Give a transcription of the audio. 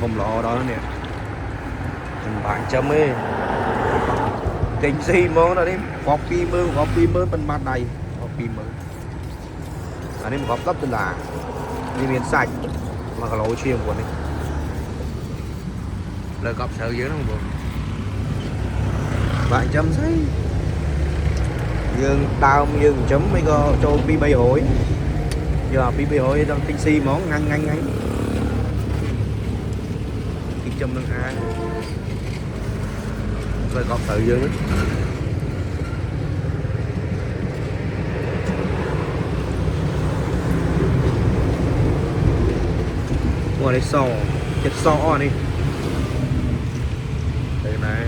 thùng lọ đó nè mình bạn chấm ấy kinh si món đó đi copy mơ bên mặt này copy mơ anh em góp cấp là đi miền sạch mà cái lối chuyên của này lời cọp sợ dưới nó không buồn bạn chấm thấy dương tao dương chấm mấy個做 pi bay hội giờ pi bay hội đang tinh si món ngăn cái chấm đang ai lời cọp sợ dưới đó. Ngoài đây sò chết sò này đây này